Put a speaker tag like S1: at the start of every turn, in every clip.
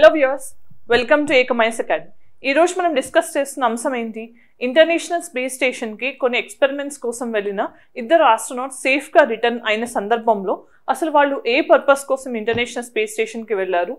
S1: Hello viewers, welcome to ఏకమైస్ academy. ఈరోజు మనం డిస్కస్ చేస్తున్న అంశం ఏంటి? ఇంటర్నేషనల్ స్పేస్ స్టేషన్కి కొన్ని ఎక్స్పెరిమెంట్స్ కోసం వెళ్ళిన ఇద్దరు ఆస్ట్రోనాట్స్ సేఫ్గా రిటర్న్ అయిన సందర్భంలో అసలు వాళ్ళు ఏ పర్పస్ కోసం ఇంటర్నేషనల్ స్పేస్ స్టేషన్కి వెళ్ళారు,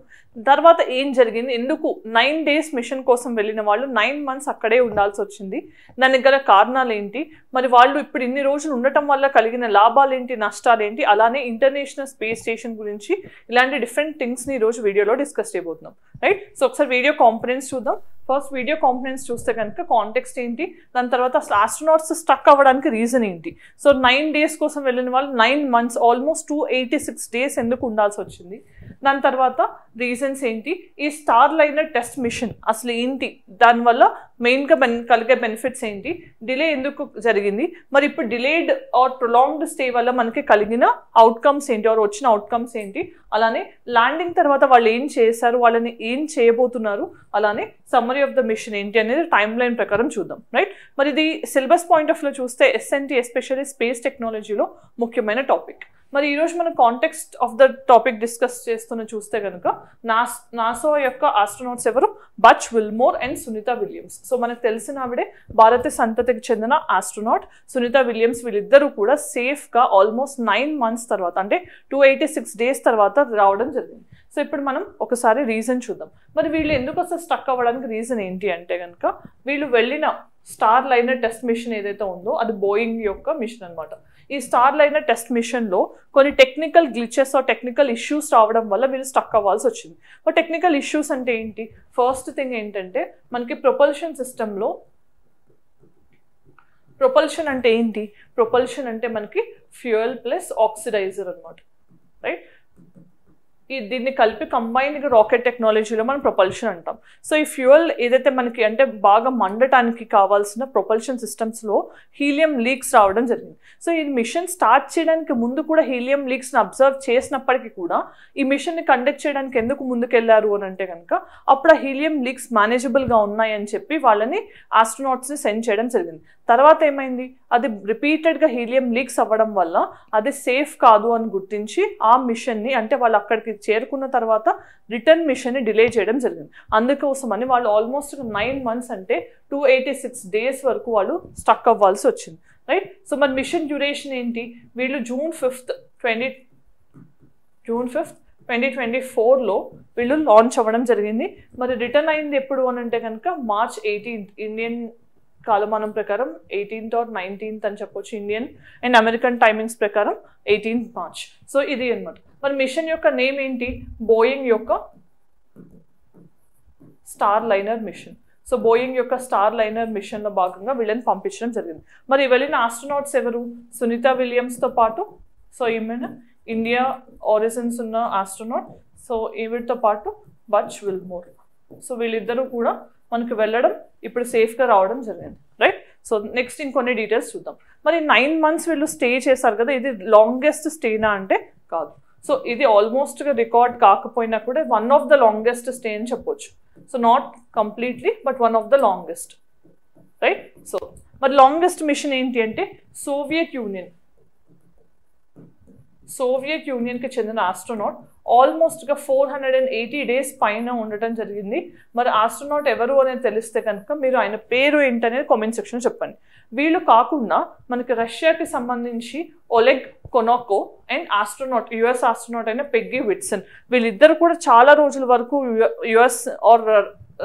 S1: తర్వాత ఏం జరిగింది, ఎందుకు 9 days మిషన్ కోసం వెళ్ళిన వాళ్ళు 9 months అక్కడే ఉండాల్సి వచ్చింది, దానికి గల కారణాలు ఏంటి, మరి వాళ్ళు ఇప్పుడు ఇన్ని రోజులు ఉండటం వల్ల కలిగిన లాభాలు ఏంటి, నష్టాలు ఏంటి, అలానే ఇంటర్నేషనల్ స్పేస్ స్టేషన్ గురించి ఇలాంటి డిఫరెంట్ థింగ్స్ని ఈరోజు వీడియోలో డిస్కస్ చేయబోతున్నాం. రైట్, సో ఒకసారి వీడియో కాంపోనెంట్స్ చూద్దాం. ఫస్ట్ వీడియో కాంపోనెంట్స్ చూస్తే కనుక కాంటెక్స్ట్ ఏంటి, దాని తర్వాత అసలు ఆస్ట్రోనాట్స్ స్టక్ అవ్వడానికి రీజన్ ఏంటి, సో 9 days కోసం వెళ్ళిన వాళ్ళు 9 months ఆల్మోస్ట్ 286 days ఎందుకు ఉండాల్సి వచ్చింది, దాని తర్వాత రీజన్స్ ఏంటి, ఈ స్టార్ లైనర్ టెస్ట్ మిషన్ అసలు ఏంటి, దానివల్ల మెయిన్గా కలిగే బెనిఫిట్స్ ఏంటి, డిలే ఎందుకు జరిగింది, మరి ఇప్పుడు డిలేడ్ ఆర్ ప్రొలాంగ్డ్ స్టే వల్ల మనకి కలిగిన అవుట్కమ్స్ ఏంటి ఆర్ వచ్చిన అవుట్కమ్స్ ఏంటి, అలానే ల్యాండింగ్ తర్వాత వాళ్ళు ఏం చేశారు, వాళ్ళని ఏం చేయబోతున్నారు, అలానే సమ్మరీ ఆఫ్ ద మిషన్ ఏంటి అనేది టైమ్ లైన్ ప్రకారం చూద్దాం. రైట్, మరి ఇది సిలబస్ పాయింట్ ఆఫ్ వ్యూ చూస్తే ఎస్ఎన్టీ ఎస్పెషల్లీ స్పేస్ టెక్నాలజీలో ముఖ్యమైన టాపిక్. మరి ఈరోజు మనం context of the topic discuss చేస్తున్న చూస్తే కనుక నాసా యొక్క ఆస్ట్రోనాట్స్ ఎవరు? Butch Wilmore and Sunita Williams. So మనకు తెలిసిన ఆవిడే భారతీయ సంతతికి చెందిన ఆస్ట్రోనాట్ సునీత విలియమ్స్. వీళ్ళిద్దరూ కూడా సేఫ్గా ఆల్మోస్ట్ 9 months తర్వాత అంటే 286 days తర్వాత రావడం జరిగింది. సో ఇప్పుడు మనం ఒకసారి రీజన్ చూద్దాం. మరి వీళ్ళు ఎందుకు అసలు స్టక్ అవ్వడానికి రీజన్ ఏంటి అంటే కనుక వీళ్ళు వెళ్ళిన స్టార్ లైనర్ టెస్ట్ మిషన్ ఏదైతే ఉందో అది బోయింగ్ యొక్క మిషన్ అనమాట. ఈ స్టార్ లైనర్ టెస్ట్ మిషన్లో కొన్ని technical glitches or technical issues రావడం వల్ల వీళ్ళు స్టక్ అవ్వాల్సి వచ్చింది. బట్ టెక్నికల్ ఇష్యూస్ అంటే ఏంటి? ఫస్ట్ థింగ్ ఏంటంటే మనకి ప్రొపల్షన్ సిస్టంలో ప్రొపల్షన్ అంటే ఏంటి? ప్రొపల్షన్ అంటే మనకి ఫ్యూయల్ ప్లస్ ఆక్సిడైజర్ అనమాట. రైట్, దీన్ని కలిపి కంబైన్డ్గా రాకెట్ టెక్నాలజీలో మనం ప్రొపల్షన్ అంటాం. సో ఈ ఫ్యూయల్ ఏదైతే మనకి అంటే బాగా మండటానికి కావాల్సిన ప్రొపల్షన్ సిస్టమ్స్లో హీలియం లీక్స్ రావడం జరిగింది. సో ఈ మిషన్ స్టార్ట్ చేయడానికి ముందు కూడా హీలియం లీక్స్ని అబ్జర్వ్ చేసినప్పటికీ కూడా ఈ మిషన్ని కండక్ట్ చేయడానికి ఎందుకు ముందుకెళ్లారు అని అంటే కనుక అప్పుడు ఆ హీలియం లీక్స్ మేనేజబుల్గా ఉన్నాయని చెప్పి వాళ్ళని ఆస్ట్రోనాట్స్ని సెండ్ చేయడం జరిగింది. తర్వాత ఏమైంది, అది రిపీటెడ్గా హీలియం లీక్స్ అవ్వడం వల్ల అది సేఫ్ కాదు అని గుర్తించి ఆ మిషన్ని అంటే వాళ్ళు అక్కడికి చేరుకున్న తర్వాత రిటర్న్ మిషన్ని డిలే చేయడం జరిగింది. అందుకోసమని వాళ్ళు ఆల్మోస్ట్ 9 months అంటే 286 days వరకు వాళ్ళు స్టక్ అవ్వాల్సి వచ్చింది. రైట్, సో మరి మిషన్ డ్యూరేషన్ ఏంటి? వీళ్ళు June 5th 2024లో వీళ్ళు లాంచ్ అవ్వడం జరిగింది. మరి రిటర్న్ అయింది ఎప్పుడు అని అంటే కనుక March 18th ఇండియన్ కాలమానం ప్రకారం 18th or 19th అని చెప్పొచ్చు, ఇండియన్ అండ్ అమెరికన్ టైమింగ్స్ ప్రకారం 18th March. సో ఇది అనమాట. మరి మిషన్ యొక్క నేమ్ ఏంటి? బోయింగ్ యొక్క Starliner mission. So Boeing యొక్క స్టార్ లైనర్ మిషన్లో భాగంగా వీళ్ళని పంపించడం జరిగింది. మరి వెళ్ళిన ఆస్ట్రోనాట్స్ ఎవరు? సునీత విలియమ్స్తో పాటు సో ఈమెను ఇండియా ఆరిజిన్స్ ఉన్న ఆస్ట్రోనాట్. సో ఈవిడితో పాటు బచ్ విల్మోర్. సో వీళ్ళిద్దరూ కూడా మనకు వెళ్ళడం ఇప్పుడు సేఫ్గా రావడం జరిగింది. రైట్, సో నెక్స్ట్ ఇంకొన్ని డీటెయిల్స్ చూద్దాం. మరి 9 months వీళ్ళు స్టే చేశారు కదా, ఇది లాంగెస్ట్ స్టేనా అంటే కాదు. సో ఇది ఆల్మోస్ట్గా రికార్డ్ కాకపోయినా కూడా one of the longest stay అని చెప్పొచ్చు. So not completely but one of the longest. Right, so మరి లాంగెస్ట్ మిషన్ ఏంటి అంటే సోవియట్ యూనియన్కి చెందిన ఆస్ట్రోనాట్ ఆల్మోస్ట్గా 480 days పైన ఉండటం జరిగింది. మరి ఆస్ట్రోనాట్ ఎవరు అనేది తెలిస్తే కనుక మీరు ఆయన పేరు ఏంటనేది కామెంట్ సెక్షన్లో చెప్పండి. వీళ్ళు కాకుండా మనకి రష్యాకి సంబంధించి Oleg కొనోకో and astronaut US astronaut అయిన పెగ్గీ విట్సన్, వీళ్ళిద్దరు కూడా చాలా రోజుల వరకు యుఎస్ ఆర్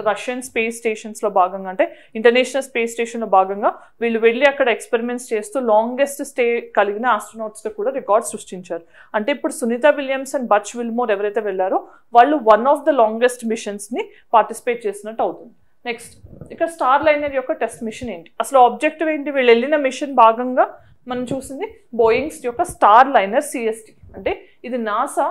S1: రష్యన్ స్పేస్ స్టేషన్స్లో భాగంగా అంటే ఇంటర్నేషనల్ స్పేస్ స్టేషన్లో భాగంగా వీళ్ళు వెళ్ళి అక్కడ ఎక్స్పెరిమెంట్స్ చేస్తూ లాంగెస్ట్ స్టే కలిగిన ఆస్ట్రోనాట్స్గా కూడా రికార్డ్ సృష్టించారు. అంటే ఇప్పుడు Sunita Williams and Butch Wilmore ఎవరైతే వెళ్ళారో వాళ్ళు వన్ ఆఫ్ ద లాంగెస్ట్ మిషన్స్ని పార్టిసిపేట్ చేసినట్టు అవుతుంది. నెక్స్ట్ ఇక్కడ స్టార్ లైనర్ యొక్క టెస్ట్ మిషన్ ఏంటి, అసలు ఆబ్జెక్టివ్ ఏంటి? వీళ్ళు వెళ్ళిన మిషన్ భాగంగా మనం చూసింది బోయింగ్స్ యొక్క స్టార్ లైనర్ CST. అంటే ఇది నాసా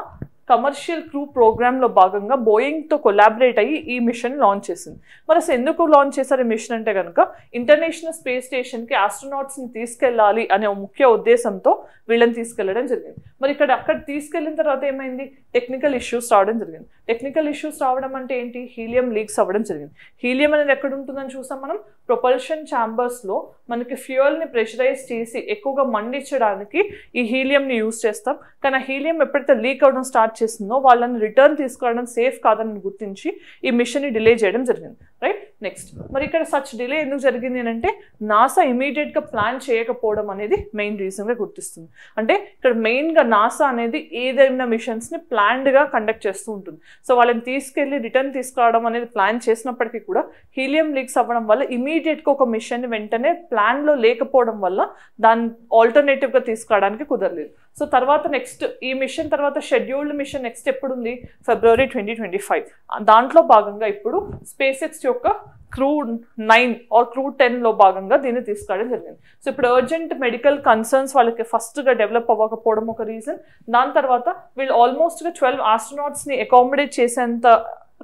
S1: కమర్షియల్ క్రూ ప్రోగ్రామ్లో భాగంగా బోయింగ్తో కొలాబరేట్ అయ్యి ఈ మిషన్ లాంచ్ చేసింది. మరి అసలు ఎందుకు లాంచ్ చేశారు ఈ మిషన్ అంటే కనుక ఇంటర్నేషనల్ స్పేస్ స్టేషన్కి ఆస్ట్రోనాట్స్ని తీసుకెళ్ళాలి అనే ముఖ్య ఉద్దేశంతో వీళ్ళని తీసుకెళ్లడం జరిగింది. మరి అక్కడ తీసుకెళ్లిన తర్వాత ఏమైంది? టెక్నికల్ ఇష్యూస్ రావడం జరిగింది. టెక్నికల్ ఇష్యూస్ రావడం అంటే ఏంటి? హీలియం లీక్స్ అవ్వడం జరిగింది. హీలియం అనేది ఎక్కడ ఉంటుందని చూసాం మనం, ప్రొపల్షన్ ఛాంబర్స్లో మనకి ఫ్యూయల్ని ప్రెషరైజ్ చేసి ఎక్కువగా మండించడానికి ఈ హీలియంని యూజ్ చేస్తాం. కానీ ఆ హీలియం ఎప్పుడైతే లీక్ అవ్వడం స్టార్ట్ చేసిందో వాళ్ళని రిటర్న్ తీసుకురావడం సేఫ్ కాదని గుర్తించి ఈ మిషన్ని డిలే చేయడం జరిగింది, రైట్. నెక్స్ట్ మరి ఇక్కడ సచ్ డిలే ఎందుకు జరిగింది అంటే నాసా ఇమీడియట్గా ప్లాన్ చేయకపోవడం అనేది మెయిన్ రీజన్గా గుర్తిస్తుంది. అంటే ఇక్కడ మెయిన్గా నాసా అనేది ఏదైనా మిషన్స్ని ప్లాన్డ్గా కండక్ట్ చేస్తూ ఉంటుంది. సో వాళ్ళని తీసుకెళ్ళి రిటర్న్ తీసుకురావడం అనేది ప్లాన్ చేసినప్పటికీ కూడా హీలియం లీక్స్ అవ్వడం వల్ల ఇమీడియట్గా ఒక మిషన్ని వెంటనే ప్లాన్లో లేకపోవడం వల్ల దాన్ని ఆల్టర్నేటివ్గా తీసుకురావడానికి కుదరలేదు. సో తర్వాత నెక్స్ట్ ఈ మిషన్ తర్వాత షెడ్యూల్డ్ మిషన్ నెక్స్ట్ ఎప్పుడు ఉంది, February 2025. దాంట్లో భాగంగా ఇప్పుడు స్పేస్ ఎక్స్ యొక్క క్రూ 9 ఆర్ క్రూ 10లో భాగంగా దీన్ని తీసుకురావడం జరిగింది. సో ఇప్పుడు అర్జెంట్ మెడికల్ కన్సర్న్స్ వాళ్ళకి ఫస్ట్గా డెవలప్ అవ్వకపోవడం ఒక రీజన్. దాని తర్వాత వీళ్ళు ఆల్మోస్ట్గా 12 ఆస్ట్రోనాట్స్ని అకామిడేట్ చేసేంత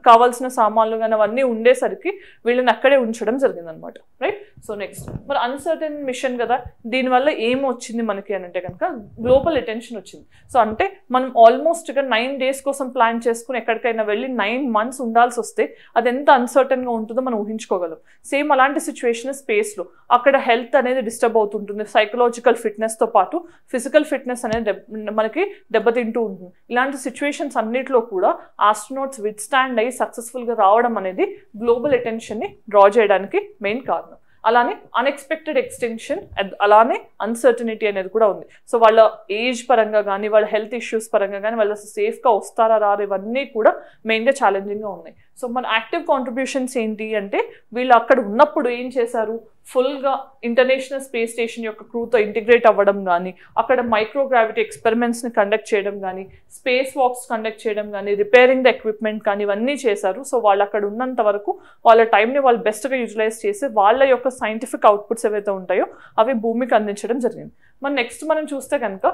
S1: కావాల్సిన సామాన్లు కానీ అవన్నీ ఉండేసరికి వీళ్ళని అక్కడే ఉంచడం జరిగిందనమాట, రైట్. సో నెక్స్ట్ మరి అన్సర్టన్ మిషన్ కదా, దీనివల్ల ఏం వచ్చింది మనకి అని అంటే కనుక గ్లోబల్ అటెన్షన్ వచ్చింది. సో అంటే మనం ఆల్మోస్ట్గా 9 days కోసం ప్లాన్ చేసుకుని ఎక్కడికైనా వెళ్ళి 9 months ఉండాల్సి వస్తే అది ఎంత అన్సర్టన్గా ఉంటుందో మనం ఊహించుకోగలం. సేమ్ అలాంటి సిచ్యువేషన్ స్పేస్లో అక్కడ హెల్త్ అనేది డిస్టర్బ్ అవుతుంటుంది, సైకలాజికల్ ఫిట్నెస్తో పాటు ఫిజికల్ ఫిట్నెస్ అనేది మనకి దెబ్బతింటూ ఉంటుంది. ఇలాంటి సిచ్యువేషన్స్ అన్నిట్లో కూడా ఆస్ట్రోనాట్స్ విత్స్టాండ్ అయ్యి సక్సెస్ఫుల్గా రావడం అనేది గ్లోబల్ అటెన్షన్ని డ్రా చేయడానికి మెయిన్ కారణం. అలానే అన్ఎక్స్పెక్టెడ్ ఎక్స్టెన్షన్, అలానే అన్సర్టనిటీ అనేది కూడా ఉంది. సో వాళ్ళ ఏజ్ పరంగా కానీ వాళ్ళ హెల్త్ ఇష్యూస్ పరంగా కానీ వాళ్ళు సేఫ్గా వస్తారా రారు ఇవన్నీ కూడా మెయిన్గా ఛాలెంజింగ్గా ఉన్నాయి. సో మన యాక్టివ్ కాంట్రిబ్యూషన్స్ ఏంటి అంటే వీళ్ళు అక్కడ ఉన్నప్పుడు ఏం చేశారు, ఫుల్గా ఇంటర్నేషనల్ స్పేస్ స్టేషన్ యొక్క క్రూతో ఇంటిగ్రేట్ అవ్వడం కానీ, అక్కడ మైక్రోగ్రావిటీ ఎక్స్పెరిమెంట్స్ని కండక్ట్ చేయడం కానీ, స్పేస్ వాక్స్ కండక్ట్ చేయడం కానీ, రిపేరింగ్ ద ఎక్విప్మెంట్ కానీ ఇవన్నీ చేశారు. సో వాళ్ళు అక్కడ ఉన్నంత వరకు వాళ్ళ టైంని వాళ్ళు బెస్ట్గా యూటిలైజ్ చేసి వాళ్ళ యొక్క సైంటిఫిక్ అవుట్పుట్స్ ఏవైతే ఉంటాయో అవి భూమికి అందించడం జరిగింది. మరి నెక్స్ట్ మనం చూస్తే కనుక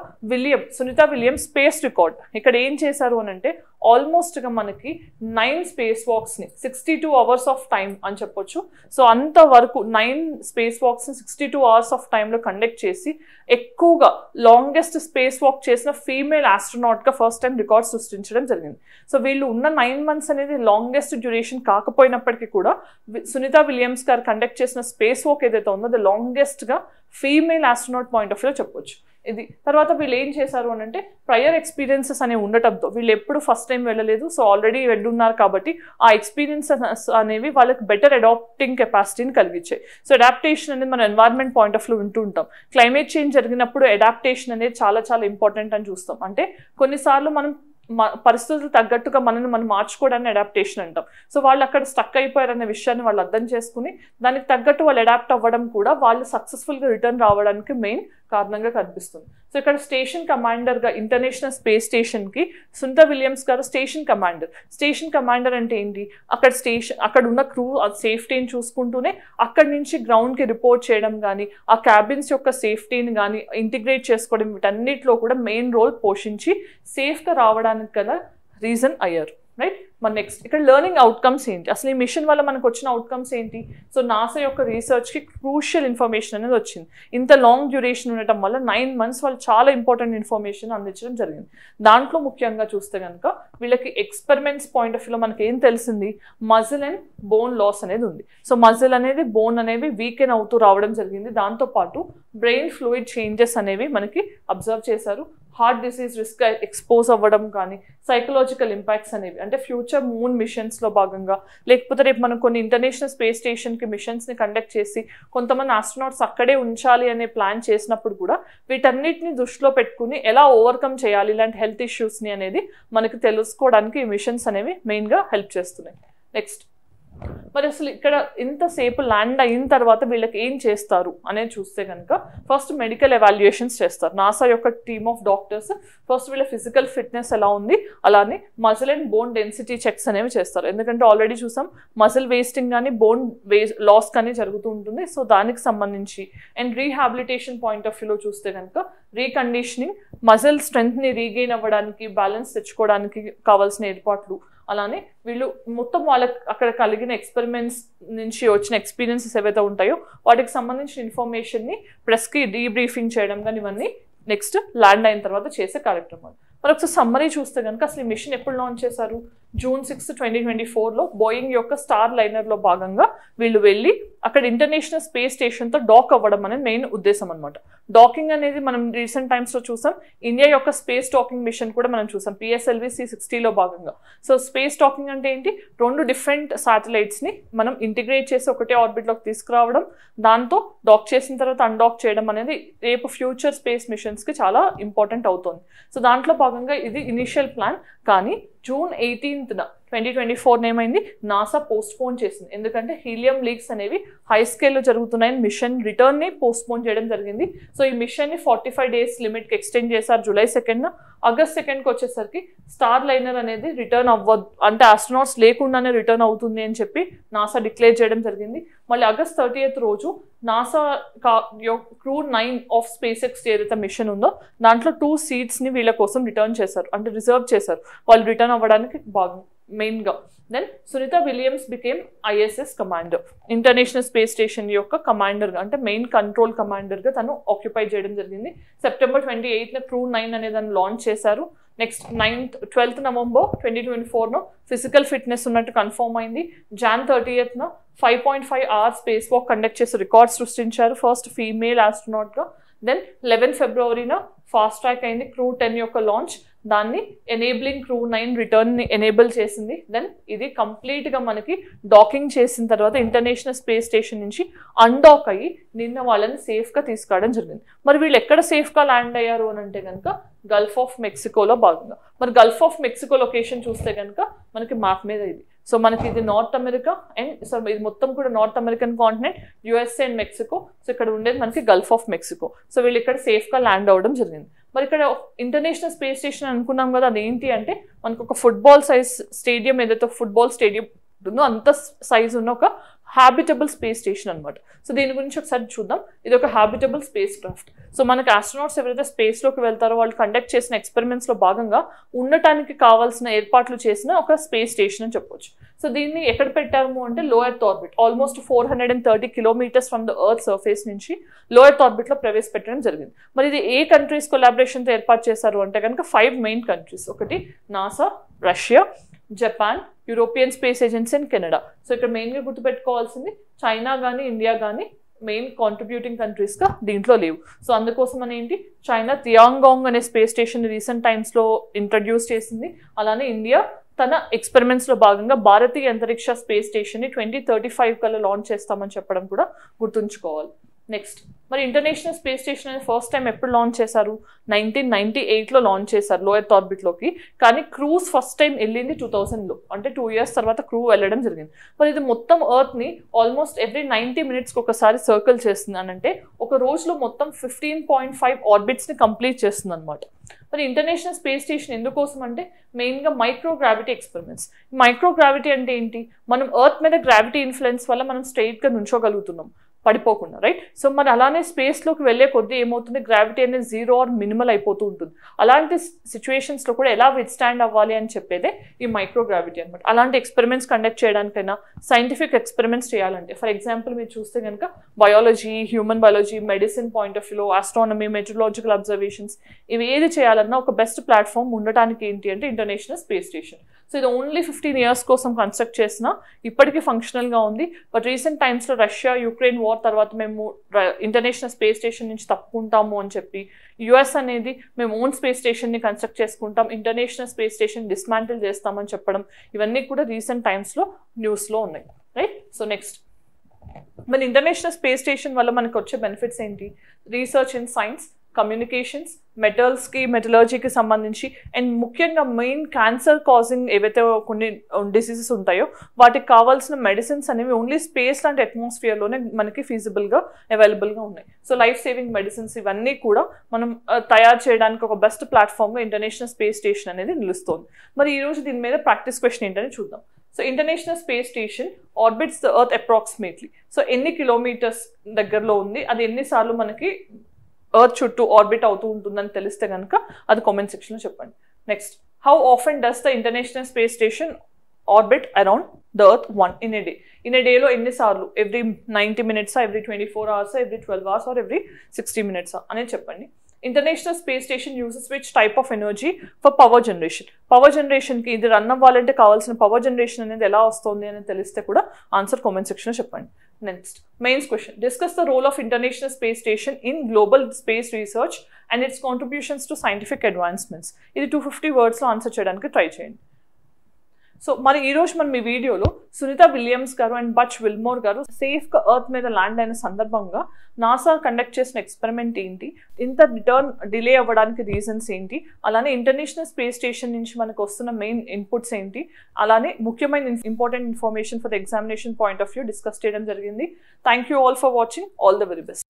S1: సునీత విలియమ్స్ స్పేస్ రికార్డ్ ఇక్కడ ఏం చేశారు అని అంటే ఆల్మోస్ట్గా మనకి 9 స్పేస్ వాక్స్ని 62 hours ఆఫ్ టైం అని చెప్పొచ్చు. సో అంతవరకు 9 స్పేస్ వాక్స్ని 62 hours ఆఫ్ టైంలో కండక్ట్ చేసి ఎక్కువగా లాంగెస్ట్ స్పేస్ వాక్ చేసిన ఫీమేల్ ఆస్ట్రోనాట్గా ఫస్ట్ టైం రికార్డ్ సృష్టించడం జరిగింది. సో వీళ్ళు ఉన్న 9 months అనేది లాంగెస్ట్ డ్యూరేషన్ కాకపోయినప్పటికీ కూడా సునీత విలియమ్స్ గారు కండక్ట్ చేసిన స్పేస్ వాక్ ఏదైతే ఉందో అది లాంగెస్ట్గా female astronaut point of view చెప్పొచ్చు. ఇది తర్వాత వీళ్ళు ఏం చేశారు అని అంటే ప్రయర్ ఎక్స్పీరియన్సెస్ అనేవి ఉండటంతో వీళ్ళు ఎప్పుడు ఫస్ట్ టైం వెళ్ళలేదు. సో ఆల్రెడీ వెళ్ళున్నారు కాబట్టి ఆ ఎక్స్పీరియన్సెస్ అనేవి వాళ్ళకి బెటర్ అడాప్టింగ్ కెపాసిటీని కలిగించాయి. సో అడాప్టేషన్ అనేది మన ఎన్వైర్న్మెంట్ పాయింట్ ఆఫ్ వ్యూ వింటూ ఉంటాం. క్లైమేట్ చేంజ్ జరిగినప్పుడు అడాప్టేషన్ అనేది చాలా చాలా ఇంపార్టెంట్ అని చూస్తాం. అంటే కొన్నిసార్లు మనం పరిస్థితులు తగ్గట్టుగా మనల్ని మనం మార్చుకోవడాన్ని అడాప్టేషన్ అంటాం. సో వాళ్ళు అక్కడ స్టక్ అయిపోయారనే విషయాన్ని వాళ్ళు అర్థం చేసుకుని దానికి తగ్గట్టు వాళ్ళు అడాప్ట్ అవ్వడం కూడా వాళ్ళు సక్సెస్ఫుల్గా రిటర్న్ రావడానికి మెయిన్ కారణంగా కనిపిస్తుంది. సో ఇక్కడ స్టేషన్ కమాండర్గా ఇంటర్నేషనల్ స్పేస్ స్టేషన్కి సునీత విలియమ్స్ గారు స్టేషన్ కమాండర్. స్టేషన్ కమాండర్ అంటే ఏంటి, అక్కడ ఉన్న క్రూ సేఫ్టీని చూసుకుంటూనే అక్కడి నుంచి గ్రౌండ్కి రిపోర్ట్ చేయడం కానీ ఆ క్యాబిన్స్ యొక్క సేఫ్టీని కానీ ఇంటిగ్రేట్ చేసుకోవడం వీటన్నిటిలో కూడా మెయిన్ రోల్ పోషించి సేఫ్గా రావడానికి గల రీజన్ అయ్యారు, రైట్. మరి నెక్స్ట్ ఇక్కడ లెర్నింగ్ అవుట్కమ్స్ ఏంటి, అసలు ఈ మిషన్ వల్ల మనకు వచ్చిన అవుట్కమ్స్ ఏంటి. సో నాసా యొక్క రీసెర్చ్కి క్రూషియల్ ఇన్ఫర్మేషన్ అనేది వచ్చింది. ఇంత లాంగ్ డ్యూరేషన్ ఉండటం వల్ల 9 months వాళ్ళు చాలా ఇంపార్టెంట్ ఇన్ఫర్మేషన్ అందించడం జరిగింది. దాంట్లో ముఖ్యంగా చూస్తే కనుక వీళ్ళకి ఎక్స్పెరిమెంట్స్ పాయింట్ ఆఫ్ వ్యూలో మనకి ఏం తెలిసింది, మజిల్ అండ్ బోన్ లాస్ అనేది ఉంది. సో మజిల్ అనేది బోన్ అనేవి వీకెన్ అవుతూ రావడం జరిగింది. దాంతోపాటు బ్రెయిన్ ఫ్లూయిడ్ చేంజెస్ అనేవి మనకి అబ్జర్వ్ చేశారు. హార్ట్ డిసీజ్ రిస్క్ ఎక్స్పోజ్ అవ్వడం కానీ సైకలాజికల్ ఇంపాక్ట్స్ అనేవి అంటే ఫ్యూచర్ మూన్ మిషన్స్లో భాగంగా లేకపోతే రేపు మనం కొన్ని ఇంటర్నేషనల్ స్పేస్ స్టేషన్కి మిషన్స్ని కండక్ట్ చేసి కొంతమంది ఆస్ట్రోనాట్స్ అక్కడే ఉంచాలి అనే ప్లాన్ చేసినప్పుడు కూడా వీటన్నిటిని దృష్టిలో పెట్టుకుని ఎలా ఓవర్కమ్ చేయాలి ఇలాంటి హెల్త్ ఇష్యూస్ని అనేది మనకి తెలుసుకోవడానికి ఈ మిషన్స్ అనేవి మెయిన్గా హెల్ప్ చేస్తున్నాయి. నెక్స్ట్ మరి అసలు ఇక్కడ ఇంతసేపు ల్యాండ్ అయిన తర్వాత వీళ్ళకి ఏం చేస్తారు అనేది చూస్తే కనుక ఫస్ట్ మెడికల్ ఎవాల్యుయేషన్స్ చేస్తారు. నాసా యొక్క టీమ్ ఆఫ్ డాక్టర్స్ ఫస్ట్ వీళ్ళ ఫిజికల్ ఫిట్నెస్ ఎలా ఉంది అలానే muscle and bone density checks అనేవి చేస్తారు. ఎందుకంటే ఆల్రెడీ చూసాం మజిల్ వేస్టింగ్ కానీ బోన్ లాస్ కానీ జరుగుతూ ఉంటుంది. సో దానికి సంబంధించి అండ్ రీహాబిలిటేషన్ పాయింట్ ఆఫ్ వ్యూలో చూస్తే కనుక రీకండిషనింగ్, మజిల్ స్ట్రెంగ్త్ని రీగెయిన్ అవ్వడానికి బ్యాలెన్స్ తెచ్చుకోవడానికి కావాల్సిన ఏర్పాట్లు, అలానే వీళ్ళు మొత్తం వాళ్ళకి అక్కడ కలిగిన ఎక్స్పెరిమెంట్స్ నుంచి వచ్చిన ఎక్స్పీరియన్సెస్ ఏవైతే ఉంటాయో వాటికి సంబంధించిన ఇన్ఫర్మేషన్ని ప్రెస్కి డీబ్రీఫింగ్ చేయడం కానీ ఇవన్నీ నెక్స్ట్ ల్యాండ్ అయిన తర్వాత చేసే కార్యక్రమాలు. మరి ఒకసారి సమ్మరీ చూస్తే కనుక అసలు ఈ మిషన్ ఎప్పుడు లాంచ్ చేశారు, June 6, 2024లో బోయింగ్ యొక్క స్టార్ లైనర్లో భాగంగా వీళ్ళు వెళ్ళి అక్కడ ఇంటర్నేషనల్ స్పేస్ స్టేషన్తో డాక్ అవ్వడం అనేది మెయిన్ ఉద్దేశం అనమాట. డాకింగ్ అనేది మనం రీసెంట్ టైమ్స్లో చూసాం. ఇండియా యొక్క స్పేస్ డాకింగ్ మిషన్ కూడా మనం చూసాం PSLV-C60లో భాగంగా. సో స్పేస్ డాకింగ్ అంటే ఏంటి, 2 డిఫరెంట్ శాటిలైట్స్ని మనం ఇంటిగ్రేట్ చేసి ఒకటే ఆర్బిట్లోకి తీసుకురావడం, దాంతో డాక్ చేసిన తర్వాత అన్డాక్ చేయడం అనేది రేపు ఫ్యూచర్ స్పేస్ మిషన్స్కి చాలా ఇంపార్టెంట్ అవుతుంది. సో దాంట్లో భాగంగా ఇది ఇనిషియల్ ప్లాన్. కానీ June 18, 2024 ఏమైంది, నాసా పోస్ట్పోన్ చేసింది. ఎందుకంటే హీలియం లీక్స్ అనేవి హై స్కేల్లో జరుగుతున్నాయని మిషన్ రిటర్న్ని పోస్ట్పోన్ చేయడం జరిగింది. సో ఈ మిషన్ని 45 days లిమిట్కి ఎక్స్టెండ్ చేశారు July 2. August 2కి వచ్చేసరికి స్టార్ లైనర్ అనేది రిటర్న్ అవ్వదు, అంటే ఆస్ట్రోనాట్స్ లేకుండానే రిటర్న్ అవుతుంది అని చెప్పి నాసా డిక్లేర్ చేయడం జరిగింది. మళ్ళీ August 30 రోజు నాసా క్రూ 9 ఆఫ్ SpaceX ఏదైతే మిషన్ ఉందో దాంట్లో 2 seatsని వీళ్ళ కోసం రిటర్న్ చేశారు, అంటే రిజర్వ్ చేశారు వాళ్ళు రిటర్న్ అవ్వడానికి బాగా మెయిన్గా. Then Sunita Williams became ISS commander, international space station యొక్క కమాండర్గా, అంటే మెయిన్ కంట్రోల్ కమాండర్గా తను ఆక్యుపై చేయడం జరిగింది. September 28 క్రూ 9 అనే దాన్ని లాంచ్ చేశారు. నెక్స్ట్ 12 November 2024 ఫిజికల్ ఫిట్నెస్ ఉన్నట్టు కన్ఫర్మ్ అయింది. Jan 30 5.5 hours space walk conduct చేసి రికార్డ్ సృష్టించారు, ఫస్ట్ ఫీమేల్ ఆస్ట్రోనాట్గా. దెన్ 11 February ఫాస్ట్ ట్రాక్ అయింది క్రూ 10 యొక్క లాంచ్, దాన్ని ఎనేబులింగ్ క్రూ 9 రిటర్న్ని ఎనేబుల్ చేసింది. దెన్ ఇది కంప్లీట్గా మనకి డాకింగ్ చేసిన తర్వాత ఇంటర్నేషనల్ స్పేస్ స్టేషన్ నుంచి అన్డాక్ అయ్యి నిన్న వాళ్ళని సేఫ్గా తీసుకురావడం జరిగింది. మరి వీళ్ళు ఎక్కడ సేఫ్గా ల్యాండ్ అయ్యారు అని అంటే కనుక గల్ఫ్ ఆఫ్ మెక్సికోలో భాగంగా. మరి గల్ఫ్ ఆఫ్ మెక్సికో లొకేషన్ చూస్తే కనుక మనకి మ్యాప్ మీద ఇది. సో మనకి ఇది నార్త్ అమెరికా అండ్ సో ఇది మొత్తం కూడా north American continent, USA and Mexico. So ఇక్కడ ఉండేది మనకి గల్ఫ్ ఆఫ్ మెక్సికో. సో వీళ్ళు ఇక్కడ సేఫ్గా ల్యాండ్ అవ్వడం జరిగింది. మరి ఇక్కడ ఇంటర్నేషనల్ స్పేస్ స్టేషన్ అనుకున్నాం కదా, అదేంటి అంటే మనకు ఒక ఫుట్బాల్ సైజ్ స్టేడియం, ఏదైతే ఫుట్బాల్ స్టేడియం ఉంటుందో అంత సైజ్ ఉన్న ఒక హ్యాబిటబుల్ స్పేస్ స్టేషన్ అనమాట. సో దీని గురించి ఒకసారి చూద్దాం. ఇది ఒక హ్యాబిటబుల్ స్పేస్ క్రాఫ్ట్. సో మనకి ఆస్ట్రోనాట్స్ ఎవరైతే స్పేస్లోకి వెళ్తారో వాళ్ళు కండక్ట్ చేసిన ఎక్స్పెరిమెంట్స్లో భాగంగా ఉండటానికి కావాల్సిన ఏర్పాట్లు చేసిన ఒక స్పేస్ స్టేషన్ అని చెప్పొచ్చు. సో దీన్ని ఎక్కడ పెట్టాము అంటే లో earth orbit, almost 430 kilometers from the earth surface నుంచి లో ఎర్త్ ఆర్బిట్లో ప్రవేశపెట్టడం జరిగింది. మరి ఇది ఏ కంట్రీస్ కొలాబరేషన్తో ఏర్పాటు చేశారు అంటే కనుక 5 మెయిన్ కంట్రీస్. ఒకటి NASA, Russia, Japan, European space agency and Canada. So ఇక్కడ మెయిన్గా గుర్తుపెట్టుకోవాల్సింది చైనా కానీ ఇండియా కానీ మెయిన్ కాంట్రిబ్యూటింగ్ కంట్రీస్గా దీంట్లో లేవు. సో అందుకోసం అని ఏంటి, చైనా టియాంగాంగ్ అనే స్పేస్ స్టేషన్ రీసెంట్ టైమ్స్లో ఇంట్రడ్యూస్ చేసింది. అలానే ఇండియా తన ఎక్స్పెరిమెంట్స్లో భాగంగా భారతీయ అంతరిక్ష స్పేస్ స్టేషన్ని 2035 కల్లా లాంచ్ చేస్తామని చెప్పడం కూడా గుర్తుంచుకోవాలి. నెక్స్ట్ మరి ఇంటర్నేషనల్ స్పేస్ స్టేషన్ అనేది ఫస్ట్ టైం ఎప్పుడు లాంచ్ చేశారు, 1998లో లాంచ్ చేశారు లో ఎర్త్ ఆర్బిట్లోకి. కానీ క్రూస్ ఫస్ట్ టైం వెళ్ళింది 2000లో, అంటే 2 years తర్వాత క్రూ వెళ్ళడం జరిగింది. మరి ఇది మొత్తం ఎర్త్ని ఆల్మోస్ట్ ఎవ్రీ 90 minutesకి ఒకసారి సర్కిల్ చేస్తుంది అని అంటే ఒక రోజులో మొత్తం 15.5 ఆర్బిట్స్ని కంప్లీట్ చేస్తుంది అనమాట. మరి ఇంటర్నేషనల్ స్పేస్ స్టేషన్ ఎందుకోసం అంటే మెయిన్గా మైక్రోగ్రావిటీ ఎక్స్పెరిమెంట్స్. మైక్రోగ్రావిటీ అంటే ఏంటి, మనం ఎర్త్ మీద గ్రావిటీ ఇన్ఫ్లుయెన్స్ వల్ల మనం స్ట్రైట్గా నుంచోగలుగుతున్నాం పడిపోకుండా, రైట్? సో మరి అలానే స్పేస్లోకి వెళ్ళే కొద్దీ ఏమవుతుంది, గ్రావిటీ అనేది 0 or మినిమల్ అయిపోతూ ఉంటుంది. అలాంటి సిచ్యువేషన్స్లో కూడా ఎలా విత్స్టాండ్ అవ్వాలి అని చెప్పేదే ఈ మైక్రోగ్రావిటీ అనమాట. అలాంటి ఎక్స్పెరిమెంట్స్ కండక్ట్ చేయడానికైనా, సైంటిఫిక్ ఎక్స్పెరిమెంట్స్ చేయాలంటే, ఫర్ ఎగ్జాంపుల్ మీరు చూస్తే కనుక biology, human biology, medicine point of వ్యూలో, ఆస్ట్రానమీ, మెట్రలాజికల్ అబ్జర్వేషన్స్, ఇవి ఏది చేయాలన్నా ఒక బెస్ట్ ప్లాట్ఫామ్ ఉండటానికి ఏంటి అంటే ఇంటర్నేషనల్ స్పేస్ స్టేషన్. సో ఇది ఓన్లీ 15 years కోసం కన్స్ట్రక్ట్ చేసిన ఇప్పటికీ ఫంక్షనల్గా ఉంది. బట్ రీసెంట్ టైమ్స్లో రష్యా యుక్రెయిన్ వార్ తర్వాత మేము ఇంటర్నేషనల్ స్పేస్ స్టేషన్ నుంచి తప్పుకుంటాము అని చెప్పి US అనేది మేము ఓన్ స్పేస్ స్టేషన్ని కన్స్ట్రక్ట్ చేసుకుంటాం, ఇంటర్నేషనల్ స్పేస్ స్టేషన్ డిస్మాంటిల్ చేస్తామని చెప్పడం, ఇవన్నీ కూడా రీసెంట్ టైమ్స్లో న్యూస్లో ఉన్నాయి, రైట్? సో నెక్స్ట్ మరి ఇంటర్నేషనల్ స్పేస్ స్టేషన్ వల్ల మనకు వచ్చే బెనిఫిట్స్ ఏంటి, రీసెర్చ్ ఇన్ సైన్స్, కమ్యూనికేషన్స్, మెటల్స్కి, మెటలర్జీకి సంబంధించి, అండ్ ముఖ్యంగా మెయిన్ క్యాన్సర్ కాజింగ్ ఏవైతే కొన్ని డిసీజెస్ ఉంటాయో వాటికి కావాల్సిన మెడిసిన్స్ అనేవి ఓన్లీ స్పేస్ లాంటి అట్మాస్ఫియర్లోనే మనకి ఫీజిబుల్గా అవైలబుల్గా ఉన్నాయి. సో లైఫ్ సేవింగ్ మెడిసిన్స్ ఇవన్నీ కూడా మనం తయారు చేయడానికి ఒక బెస్ట్ ప్లాట్ఫామ్గా ఇంటర్నేషనల్ స్పేస్ స్టేషన్ అనేది నిలుస్తోంది. మరి ఈరోజు దీని మీద ప్రాక్టీస్ క్వశ్చన్ ఏంటని చూద్దాం. So international space station orbits the earth approximately. So ఎన్ని కిలోమీటర్స్ దగ్గరలో ఉంది, అది ఎన్నిసార్లు మనకి ఎర్త్ చుట్టూ ఆర్బిట్ అవుతూ ఉంటుందని తెలిస్తే కనుక అది కామెంట్ సెక్షన్లో చెప్పండి. Next, how often does the international space station orbit around the earth in a day. In a డేలో ఎన్నిసార్లు, every 90 minutes, every 24 hours, every 12 hours, or every 60 minutes అనేది చెప్పండి. International space station uses which type of energy for power generation. Power జనరేషన్కి ఇది run అవ్వాలంటే కావాల్సిన power generation అనేది ఎలా వస్తుంది అని తెలిస్తే కూడా ఆన్సర్ కామెంట్ సెక్షన్లో చెప్పండి. Next mains question, discuss the role of international space station in global space research and its contributions to scientific advancements. ఇది 250 wordsలో ఆన్సర్ చేయడానికి ట్రై చేయండి. సో మరి ఈరోజు మనం ఈ వీడియోలో సునీత విలియమ్స్ గారు అండ్ బచ్ విల్మోర్ గారు సేఫ్గా ఎర్త్ మీద ల్యాండ్ అయిన సందర్భంగా నాసా కండక్ట్ చేసిన ఎక్స్పెరిమెంట్ ఏంటి, ఇంత రిటర్న్ డిలే అవ్వడానికి రీజన్స్ ఏంటి, అలానే ఇంటర్నేషనల్ స్పేస్ స్టేషన్ నుంచి మనకు వస్తున్న మెయిన్ ఇన్పుట్స్ ఏంటి, అలానే ముఖ్యమైన important information for the examination point of view discuss చేయడం జరిగింది. Thank you all for watching. All the very best.